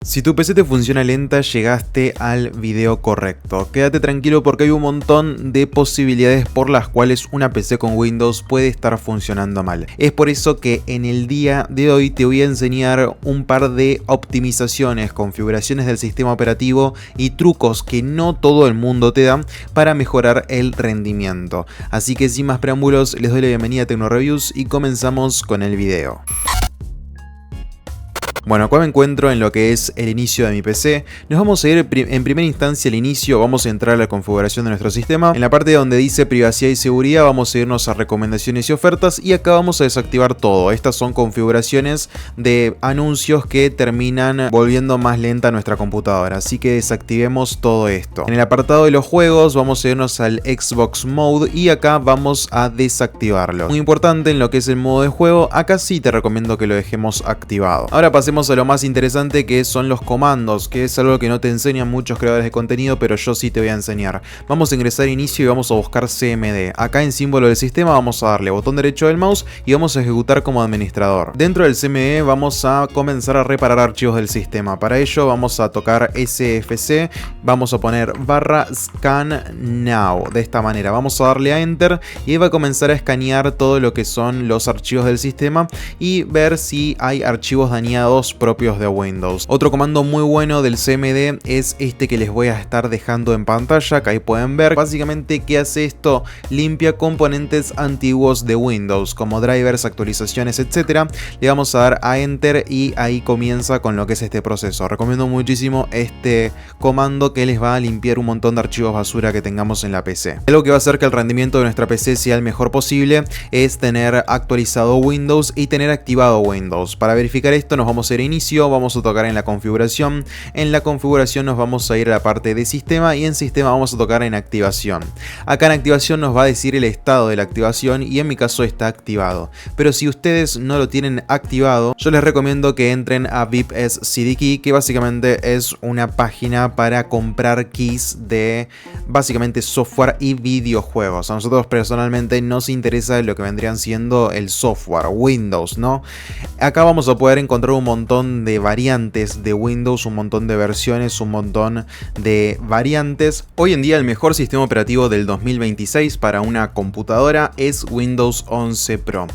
Si tu PC te funciona lenta, llegaste al video correcto. Quédate tranquilo porque hay un montón de posibilidades por las cuales una PC con Windows puede estar funcionando mal. Es por eso que en el día de hoy te voy a enseñar un par de optimizaciones, configuraciones del sistema operativo y trucos que no todo el mundo te da para mejorar el rendimiento. Así que sin más preámbulos, les doy la bienvenida a TecnoReviews y comenzamos con el video. Bueno, acá me encuentro en lo que es el inicio de mi PC. Nos vamos a ir en primera instancia al inicio, vamos a entrar a la configuración de nuestro sistema. En la parte donde dice privacidad y seguridad vamos a irnos a recomendaciones y ofertas y acá vamos a desactivar todo. Estas son configuraciones de anuncios que terminan volviendo más lenta nuestra computadora, así que desactivemos todo esto. En el apartado de los juegos vamos a irnos al Xbox Mode y acá vamos a desactivarlo. Muy importante en lo que es el modo de juego, acá sí te recomiendo que lo dejemos activado. Ahora pasemos a lo más interesante, que son los comandos, que es algo que no te enseñan muchos creadores de contenido, pero yo sí te voy a enseñar. Vamos a ingresar a inicio y vamos a buscar CMD. Acá en símbolo del sistema vamos a darle botón derecho del mouse y vamos a ejecutar como administrador. Dentro del CMD vamos a comenzar a reparar archivos del sistema. Para ello vamos a tocar SFC, vamos a poner /scan now. De esta manera vamos a darle a enter y va a comenzar a escanear todo lo que son los archivos del sistema y ver si hay archivos dañados propios de Windows. Otro comando muy bueno del CMD es este que les voy a estar dejando en pantalla, que ahí pueden ver. Básicamente, ¿qué hace esto? Limpia componentes antiguos de Windows, como drivers, actualizaciones, etcétera. Le vamos a dar a Enter y ahí comienza con lo que es este proceso. Recomiendo muchísimo este comando que les va a limpiar un montón de archivos basura que tengamos en la PC. Algo que va a hacer que el rendimiento de nuestra PC sea el mejor posible es tener actualizado Windows y tener activado Windows. Para verificar esto nos vamos a ir a inicio, vamos a tocar en la configuración. En la configuración nos vamos a ir a la parte de sistema y en sistema vamos a tocar en activación. Acá en activación nos va a decir el estado de la activación y en mi caso está activado. Pero si ustedes no lo tienen activado, yo les recomiendo que entren a VIPS CD Key, que básicamente es una página para comprar keys de básicamente software y videojuegos. A nosotros personalmente nos interesa lo que vendrían siendo el software, Windows, ¿no? Acá vamos a poder encontrar un montón de variantes de Windows, un montón de versiones, un montón de variantes. Hoy en día el mejor sistema operativo del 2026 para una computadora es Windows 11 Pro.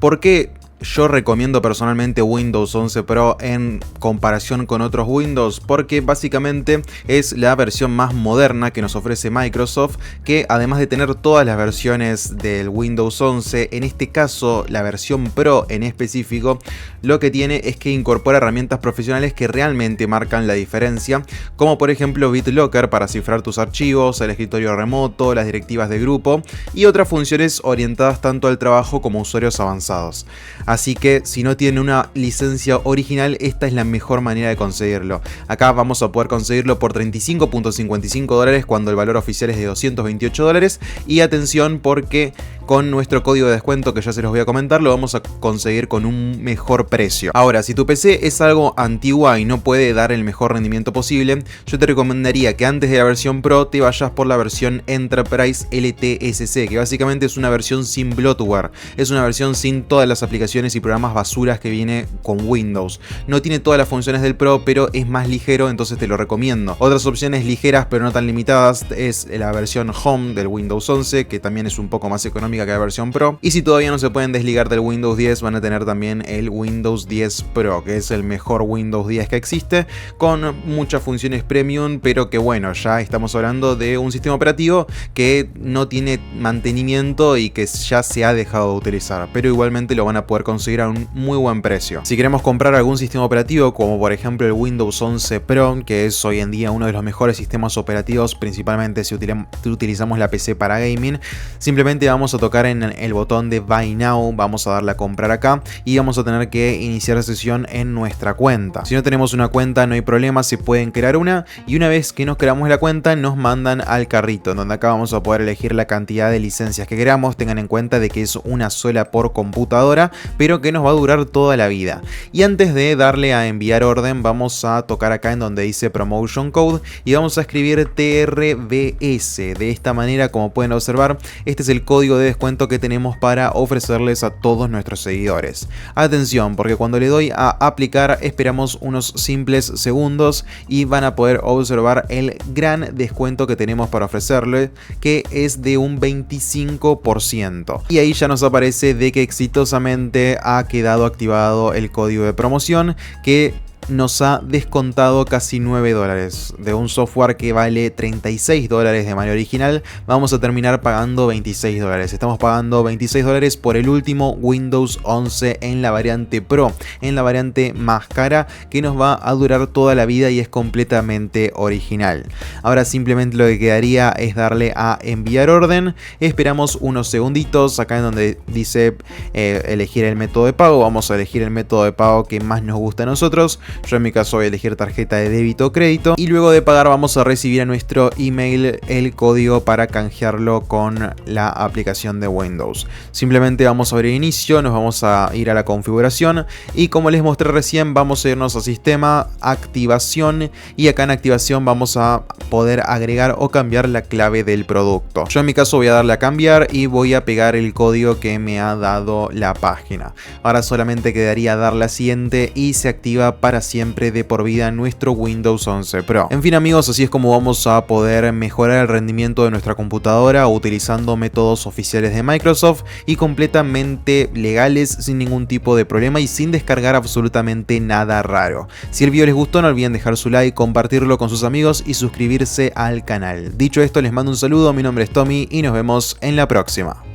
¿Por qué yo recomiendo personalmente Windows 11 Pro en comparación con otros Windows? Porque básicamente es la versión más moderna que nos ofrece Microsoft, que además de tener todas las versiones del Windows 11, en este caso la versión Pro en específico, lo que tiene es que incorpora herramientas profesionales que realmente marcan la diferencia, como por ejemplo BitLocker para cifrar tus archivos, el escritorio remoto, las directivas de grupo y otras funciones orientadas tanto al trabajo como a usuarios avanzados. Así que si no tienen una licencia original, esta es la mejor manera de conseguirlo. Acá vamos a poder conseguirlo por $35.55 cuando el valor oficial es de $228. Y atención, porque con nuestro código de descuento, que ya se los voy a comentar, lo vamos a conseguir con un mejor precio. Ahora, si tu PC es algo antigua y no puede dar el mejor rendimiento posible, yo te recomendaría que antes de la versión Pro te vayas por la versión Enterprise LTSC, que básicamente es una versión sin bloatware. Es una versión sin todas las aplicaciones y programas basuras que viene con Windows. No tiene todas las funciones del Pro, pero es más ligero, entonces te lo recomiendo. Otras opciones ligeras pero no tan limitadas es la versión Home del Windows 11, que también es un poco más económica que la versión Pro. Y si todavía no se pueden desligar del Windows 10, van a tener también el Windows 10 Pro, que es el mejor Windows 10 que existe, con muchas funciones premium, pero que bueno, ya estamos hablando de un sistema operativo que no tiene mantenimiento y que ya se ha dejado de utilizar, pero igualmente lo van a poder conseguir a un muy buen precio. Si queremos comprar algún sistema operativo, como por ejemplo el Windows 11 Pro, que es hoy en día uno de los mejores sistemas operativos, principalmente si utilizamos la PC para gaming, simplemente vamos a tocar en el botón de Buy Now, vamos a darle a comprar acá y vamos a tener que iniciar sesión en nuestra cuenta. Si no tenemos una cuenta no hay problema, se pueden crear una y una vez que nos creamos la cuenta nos mandan al carrito, donde acá vamos a poder elegir la cantidad de licencias que queramos. Tengan en cuenta de que es una sola por computadora pero que nos va a durar toda la vida. Y antes de darle a enviar orden, vamos a tocar acá en donde dice Promotion Code y vamos a escribir TRBS. De esta manera, como pueden observar, este es el código de descuento que tenemos para ofrecerles a todos nuestros seguidores. Atención, porque cuando le doy a aplicar esperamos unos simples segundos y van a poder observar el gran descuento que tenemos para ofrecerle, que es de un 25%. Y ahí ya nos aparece de que exitosamente ha quedado activado el código de promoción, que nos ha descontado casi $9 de un software que vale $36 de manera original. Vamos a terminar pagando $26. Estamos pagando $26 por el último Windows 11 en la variante Pro, en la variante más cara, que nos va a durar toda la vida y es completamente original. Ahora simplemente lo que quedaría es darle a enviar orden. Esperamos unos segunditos acá en donde dice elegir el método de pago. Vamos a elegir el método de pago que más nos gusta a nosotros. Yo en mi caso voy a elegir tarjeta de débito o crédito, y luego de pagar vamos a recibir a nuestro email el código para canjearlo con la aplicación de Windows. Simplemente vamos a abrir inicio, nos vamos a ir a la configuración y, como les mostré recién, vamos a irnos a sistema, activación, y acá en activación vamos a poder agregar o cambiar la clave del producto. Yo en mi caso voy a darle a cambiar y voy a pegar el código que me ha dado la página. Ahora solamente quedaría darle a siguiente y se activa para siempre de por vida nuestro Windows 11 Pro. En fin, amigos, así es como vamos a poder mejorar el rendimiento de nuestra computadora utilizando métodos oficiales de Microsoft y completamente legales, sin ningún tipo de problema y sin descargar absolutamente nada raro. Si el video les gustó, no olviden dejar su like, compartirlo con sus amigos y suscribirse al canal. Dicho esto, les mando un saludo, mi nombre es Tommy y nos vemos en la próxima.